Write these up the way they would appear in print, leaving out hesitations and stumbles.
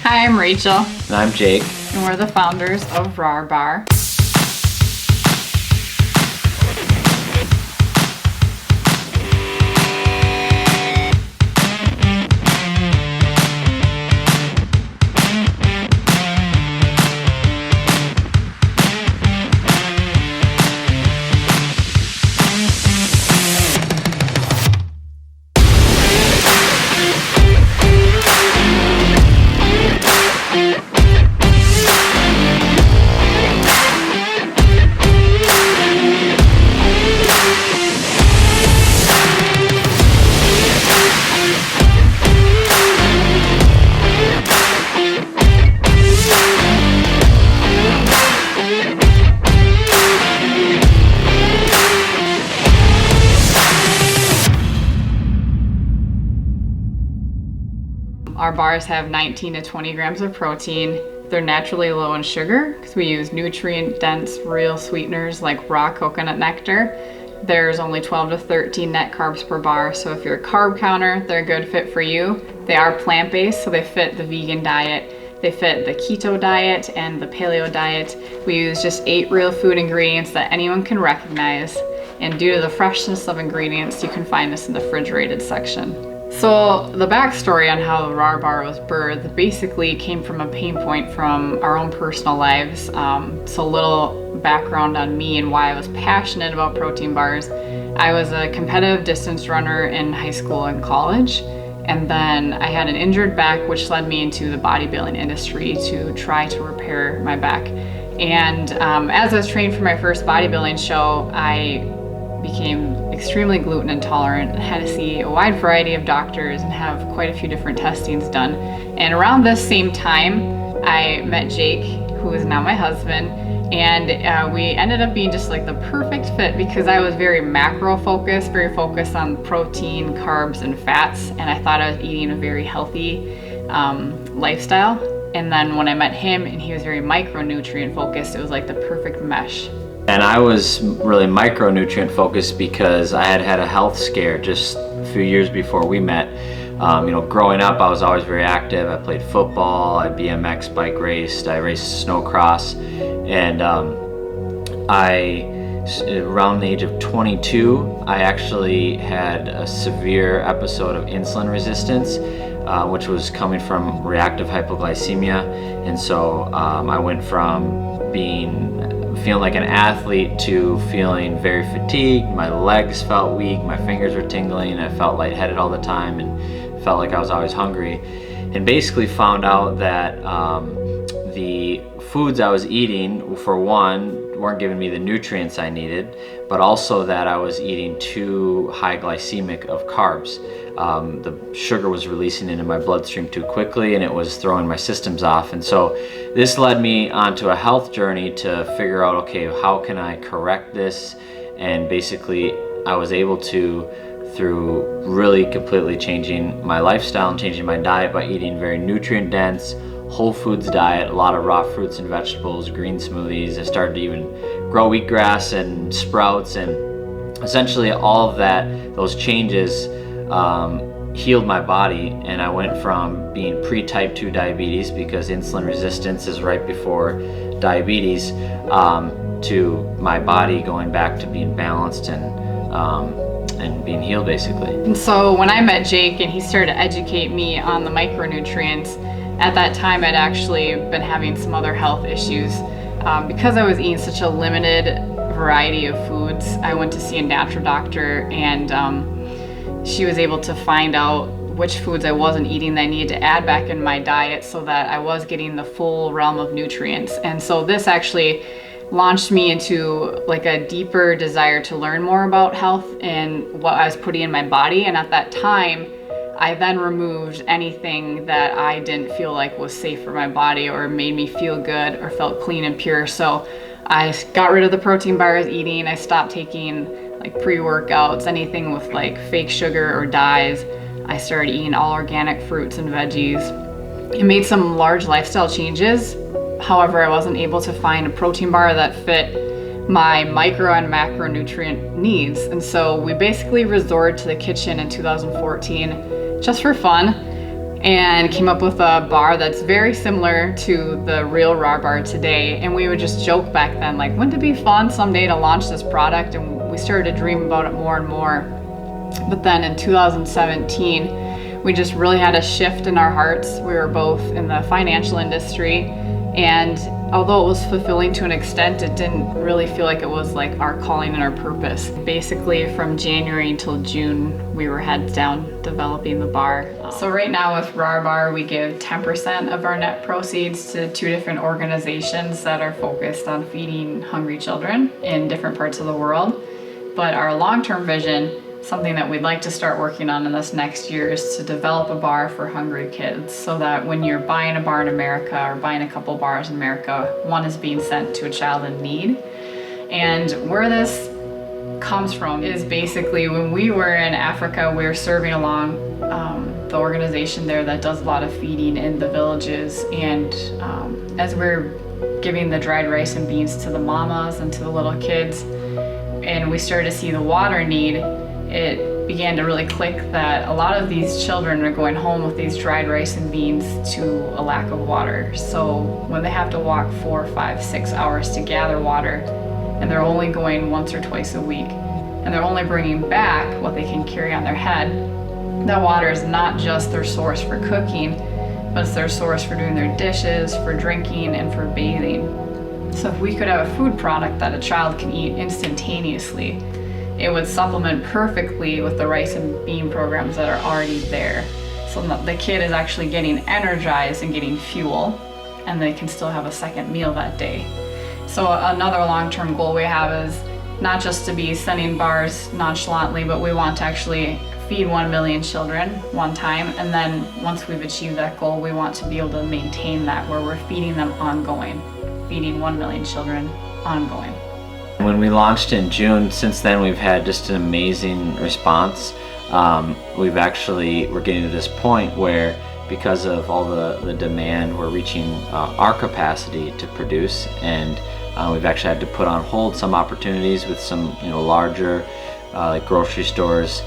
Hi, I'm Rachel. And I'm Jake. And we're the founders of Rawr Bar. Our bars have 19 to 20 grams of protein. They're naturally low in sugar because we use nutrient-dense real sweeteners like raw coconut nectar. There's only 12 to 13 net carbs per bar, so if you're a carb counter, they're a good fit for you. They are plant-based, so they fit the vegan diet. They fit the keto diet and the paleo diet. We use just 8 real food ingredients that anyone can recognize. And due to the freshness of ingredients, you can find this in the refrigerated section. So the backstory on how the Rawr Bar was birthed basically came from a pain point from our own personal lives. So a little background on me and why I was passionate about protein bars. I was a competitive distance runner in high school and college. And then I had an injured back, which led me into the bodybuilding industry to try to repair my back. And as I was training for my first bodybuilding show, I became extremely gluten intolerant and had to see a wide variety of doctors and have quite a few different testings done. And around this same time, I met Jake, who is now my husband, and we ended up being just like the perfect fit because I was very macro focused, very focused on protein, carbs, and fats, and I thought I was eating a very healthy lifestyle. And then when I met him and he was very micronutrient focused, it was like the perfect mesh. And I was really micronutrient focused because I had had a health scare just a few years before we met. Growing up, I was always very active. I played football, I BMX bike raced, I raced snowcross, and around the age of 22, I actually had a severe episode of insulin resistance, which was coming from reactive hypoglycemia. And so I went from feeling like an athlete to feeling very fatigued. My legs felt weak, my fingers were tingling, I felt lightheaded all the time and felt like I was always hungry. And basically found out that the foods I was eating, for one, weren't giving me the nutrients I needed, but also that I was eating too high glycemic of carbs. The sugar was releasing into my bloodstream too quickly and it was throwing my systems off. And so this led me onto a health journey to figure out, okay, how can I correct this? And basically I was able to, through really completely changing my lifestyle and changing my diet by eating very nutrient dense, whole foods diet, a lot of raw fruits and vegetables, green smoothies. I started to even grow wheatgrass and sprouts, and essentially all of those changes healed my body. And I went from being pre-type 2 diabetes, because insulin resistance is right before diabetes, to my body going back to being balanced and being healed basically. And so when I met Jake and he started to educate me on the micronutrients, at that time I'd actually been having some other health issues. Because I was eating such a limited variety of foods, I went to see a natural doctor, and she was able to find out which foods I wasn't eating that I needed to add back in my diet so that I was getting the full realm of nutrients. And so this actually launched me into like a deeper desire to learn more about health and what I was putting in my body. And at that time, I then removed anything that I didn't feel like was safe for my body or made me feel good or felt clean and pure. So I got rid of the protein bar I was eating. I stopped taking like pre-workouts, anything with like fake sugar or dyes. I started eating all organic fruits and veggies. I made some large lifestyle changes. However, I wasn't able to find a protein bar that fit my micro and macronutrient needs. And so we basically resorted to the kitchen in 2014 just for fun. and came up with a bar that's very similar to the real Rawr Bar today. And we would just joke back then, like, wouldn't it be fun someday to launch this product? And we started to dream about it more and more. But then in 2017, we just really had a shift in our hearts. We were both in the financial industry, and although it was fulfilling to an extent, it didn't really feel like it was like our calling and our purpose. Basically from January until June, we were heads down developing the bar. So right now with Rawr Bar, we give 10% of our net proceeds to 2 different organizations that are focused on feeding hungry children in different parts of the world. But our long-term vision, something that we'd like to start working on in this next year, is to develop a bar for hungry kids, so that when you're buying a bar in America or buying a couple bars in America, one is being sent to a child in need. And where this comes from is basically when we were in Africa, we were serving along the organization there that does a lot of feeding in the villages. And as we're giving the dried rice and beans to the mamas and to the little kids, and we started to see the water need, it began to really click that a lot of these children are going home with these dried rice and beans to a lack of water. So when they have to walk 4, 5, 6 hours to gather water, and they're only going once or twice a week, and they're only bringing back what they can carry on their head, that water is not just their source for cooking, but it's their source for doing their dishes, for drinking, and for bathing. So if we could have a food product that a child can eat instantaneously, it would supplement perfectly with the rice and bean programs that are already there. So the kid is actually getting energized and getting fuel, and they can still have a second meal that day. So another long-term goal we have is not just to be sending bars nonchalantly, but we want to actually feed 1 million children one time. And then once we've achieved that goal, we want to be able to maintain that, where we're feeding them ongoing, feeding 1 million children ongoing. When we launched in June, since then we've had just an amazing response. We're getting to this point where, because of all the demand, we're reaching our capacity to produce, and we've actually had to put on hold some opportunities with some larger like grocery stores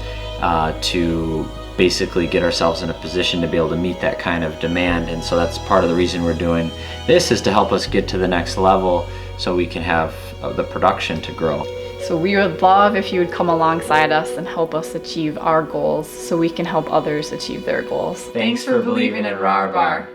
to basically get ourselves in a position to be able to meet that kind of demand. And so that's part of the reason we're doing this, is to help us get to the next level so we can have the production to grow. So we would love if you would come alongside us and help us achieve our goals so we can help others achieve their goals. Thanks for believing in Rawr Bar.